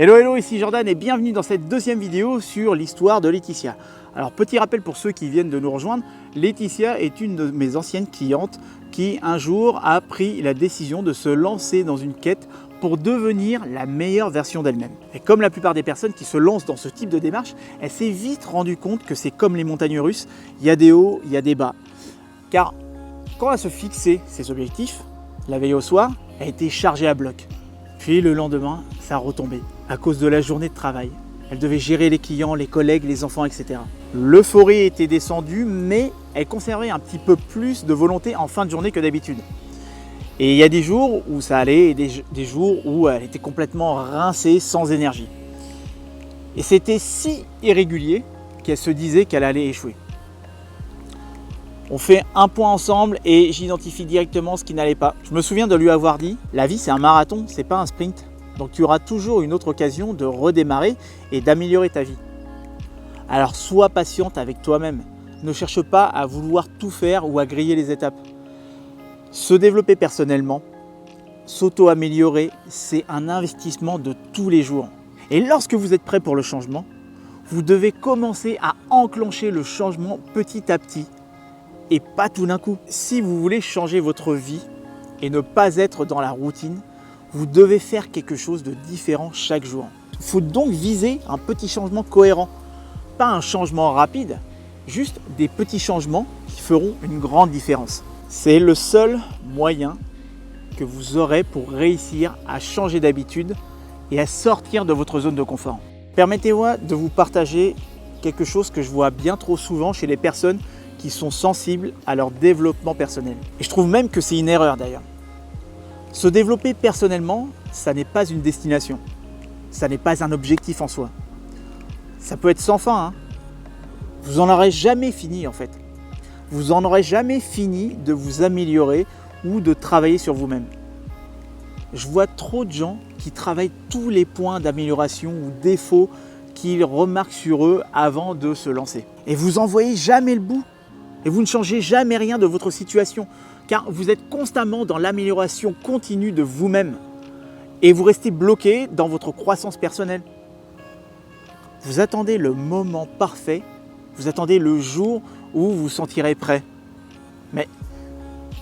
Hello, hello, ici Jordan et bienvenue dans cette deuxième vidéo sur l'histoire de Laetitia. Alors petit rappel pour ceux qui viennent de nous rejoindre, Laetitia est une de mes anciennes clientes qui un jour a pris la décision de se lancer dans une quête pour devenir la meilleure version d'elle-même. Et comme la plupart des personnes qui se lancent dans ce type de démarche, elle s'est vite rendue compte que c'est comme les montagnes russes, il y a des hauts, il y a des bas. Car quand elle se fixait ses objectifs, la veille au soir, elle était chargée à bloc. Puis le lendemain, ça retombait à cause de la journée de travail. Elle devait gérer les clients, les collègues, les enfants, etc. L'euphorie était descendue, mais elle conservait un petit peu plus de volonté en fin de journée que d'habitude. Et il y a des jours où ça allait et des jours où elle était complètement rincée, sans énergie. Et c'était si irrégulier qu'elle se disait qu'elle allait échouer. On fait un point ensemble et j'identifie directement ce qui n'allait pas. Je me souviens de lui avoir dit, la vie c'est un marathon, c'est pas un sprint. Donc tu auras toujours une autre occasion de redémarrer et d'améliorer ta vie. Alors sois patiente avec toi-même. Ne cherche pas à vouloir tout faire ou à griller les étapes. Se développer personnellement, s'auto-améliorer, c'est un investissement de tous les jours. Et lorsque vous êtes prêt pour le changement, vous devez commencer à enclencher le changement petit à petit. Et pas tout d'un coup. Si vous voulez changer votre vie et ne pas être dans la routine, vous devez faire quelque chose de différent chaque jour. Il faut donc viser un petit changement cohérent. Pas un changement rapide, juste des petits changements qui feront une grande différence. C'est le seul moyen que vous aurez pour réussir à changer d'habitude et à sortir de votre zone de confort. Permettez-moi de vous partager quelque chose que je vois bien trop souvent chez les personnes qui sont sensibles à leur développement personnel. Et je trouve même que c'est une erreur d'ailleurs. Se développer personnellement, ça n'est pas une destination. Ça n'est pas un objectif en soi. Ça peut être sans fin. Hein. Vous n'en aurez jamais fini en fait. Vous n'en aurez jamais fini de vous améliorer ou de travailler sur vous-même. Je vois trop de gens qui travaillent tous les points d'amélioration ou défauts qu'ils remarquent sur eux avant de se lancer. Et vous n'en voyez jamais le bout. Et vous ne changez jamais rien de votre situation, car vous êtes constamment dans l'amélioration continue de vous-même. Et vous restez bloqué dans votre croissance personnelle. Vous attendez le moment parfait, vous attendez le jour où vous vous sentirez prêt. Mais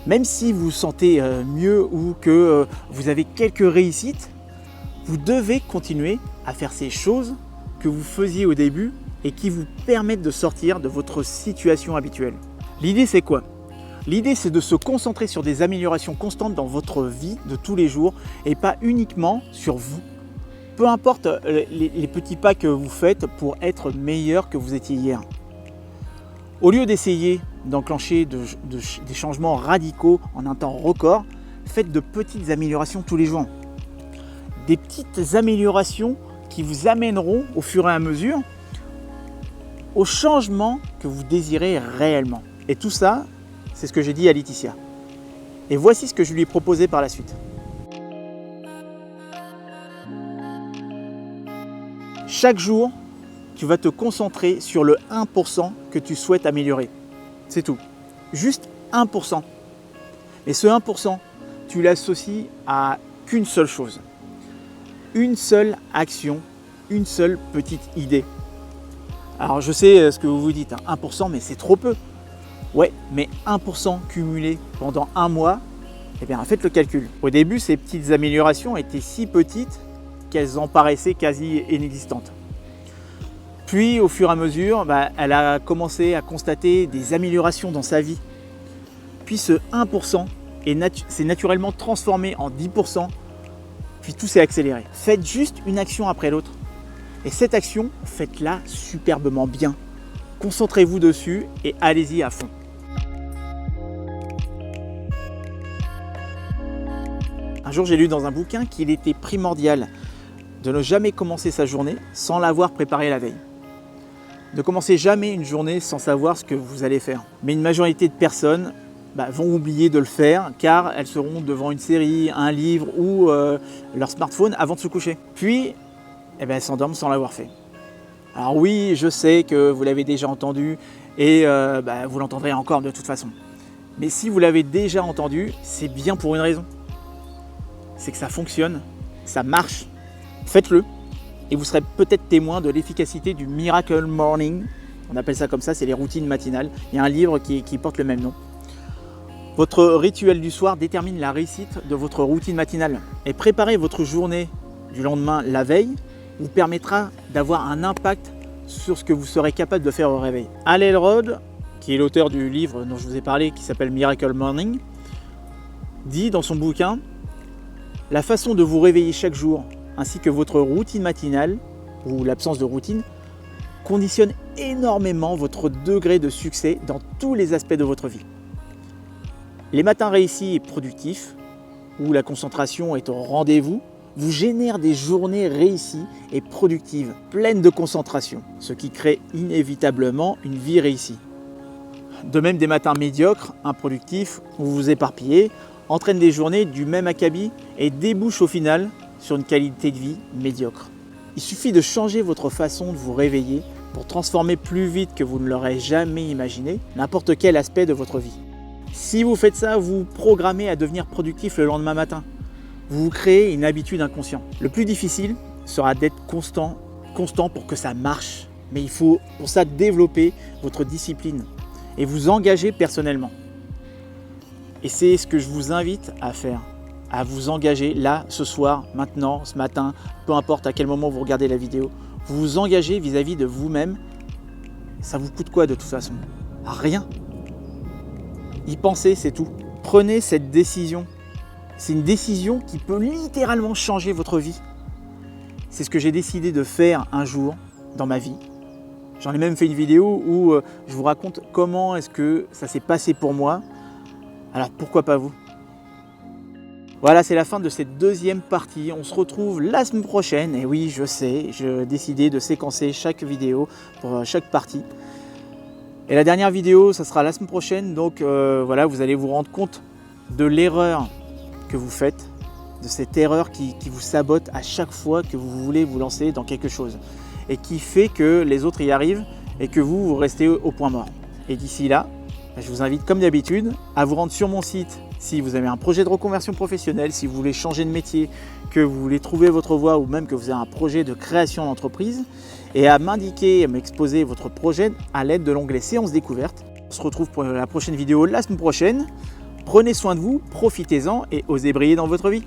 même si vous vous sentez mieux ou que vous avez quelques réussites, vous devez continuer à faire ces choses que vous faisiez au début et qui vous permettent de sortir de votre situation habituelle. L'idée c'est quoi? L'idée c'est de se concentrer sur des améliorations constantes dans votre vie de tous les jours et pas uniquement sur vous. Peu importe les petits pas que vous faites pour être meilleur que vous étiez hier. Au lieu d'essayer d'enclencher des changements radicaux en un temps record, faites de petites améliorations tous les jours. Des petites améliorations qui vous amèneront au fur et à mesure au changement que vous désirez réellement. Et tout ça, c'est ce que j'ai dit à Laetitia. Et voici ce que je lui ai proposé par la suite. Chaque jour, tu vas te concentrer sur le 1% que tu souhaites améliorer. C'est tout. Juste 1%. Et ce 1%, tu l'associes à qu'une seule chose. Une seule action, une seule petite idée. Alors je sais ce que vous vous dites, 1% mais c'est trop peu. Ouais, mais 1% cumulé pendant un mois, eh bien faites le calcul. Au début, ces petites améliorations étaient si petites qu'elles en paraissaient quasi inexistantes. Puis au fur et à mesure, elle a commencé à constater des améliorations dans sa vie. Puis ce 1% s'est naturellement transformé en 10%, puis tout s'est accéléré. Faites juste une action après l'autre. Et cette action, faites-la superbement bien. Concentrez-vous dessus et allez-y à fond. Un jour, j'ai lu dans un bouquin qu'il était primordial de ne jamais commencer sa journée sans l'avoir préparée la veille. Ne commencez jamais une journée sans savoir ce que vous allez faire. Mais une majorité de personnes vont oublier de le faire car elles seront devant une série, un livre ou leur smartphone avant de se coucher. Puis, elles s'endorment sans l'avoir fait. Alors oui, je sais que vous l'avez déjà entendu et vous l'entendrez encore de toute façon. Mais si vous l'avez déjà entendu, c'est bien pour une raison. C'est que ça fonctionne, ça marche. Faites-le. et vous serez peut-être témoin de l'efficacité du Miracle Morning. On appelle ça comme ça, c'est les routines matinales. Il y a un livre qui porte le même nom. Votre rituel du soir détermine la réussite de votre routine matinale. Et préparer votre journée du lendemain la veille vous permettra d'avoir un impact sur ce que vous serez capable de faire au réveil. Hal Elrod, qui est l'auteur du livre dont je vous ai parlé, qui s'appelle Miracle Morning, dit dans son bouquin « La façon de vous réveiller chaque jour, ainsi que votre routine matinale, ou l'absence de routine, conditionne énormément votre degré de succès dans tous les aspects de votre vie. Les matins réussis et productifs, où la concentration est au rendez-vous, vous génèrent des journées réussies et productives, pleines de concentration, ce qui crée inévitablement une vie réussie. De même, des matins médiocres, improductifs, où vous vous éparpillez, entraînent des journées du même acabit et débouchent au final sur une qualité de vie médiocre. Il suffit de changer votre façon de vous réveiller pour transformer plus vite que vous ne l'aurez jamais imaginé n'importe quel aspect de votre vie. Si vous faites ça, vous vous programmez à devenir productif le lendemain matin. Vous vous créez une habitude inconsciente. Le plus difficile sera d'être constant pour que ça marche. Mais il faut pour ça développer votre discipline et vous engager personnellement. Et c'est ce que je vous invite à faire, à vous engager là, ce soir, maintenant, ce matin, peu importe à quel moment vous regardez la vidéo. Vous vous engagez vis-à-vis de vous-même. Ça vous coûte quoi de toute façon? Rien. Y penser, c'est tout. Prenez cette décision. C'est une décision qui peut littéralement changer votre vie. C'est ce que j'ai décidé de faire un jour dans ma vie. J'en ai même fait une vidéo où je vous raconte comment est-ce que ça s'est passé pour moi. Alors pourquoi pas vous? Voilà, c'est la fin de cette deuxième partie. On se retrouve la semaine prochaine. Et oui, je sais, j'ai décidé de séquencer chaque vidéo pour chaque partie. Et la dernière vidéo, ça sera la semaine prochaine. Donc voilà, vous allez vous rendre compte de l'erreur que vous faites, de cette erreur qui vous sabote à chaque fois que vous voulez vous lancer dans quelque chose et qui fait que les autres y arrivent et que vous restez au point mort. Et d'ici là, je vous invite comme d'habitude à vous rendre sur mon site si vous avez un projet de reconversion professionnelle, si vous voulez changer de métier, que vous voulez trouver votre voie ou même que vous avez un projet de création d'entreprise et à m'indiquer, à m'exposer votre projet à l'aide de l'onglet séance découverte. On se retrouve pour la prochaine vidéo la semaine prochaine. Prenez soin de vous, profitez-en et osez briller dans votre vie.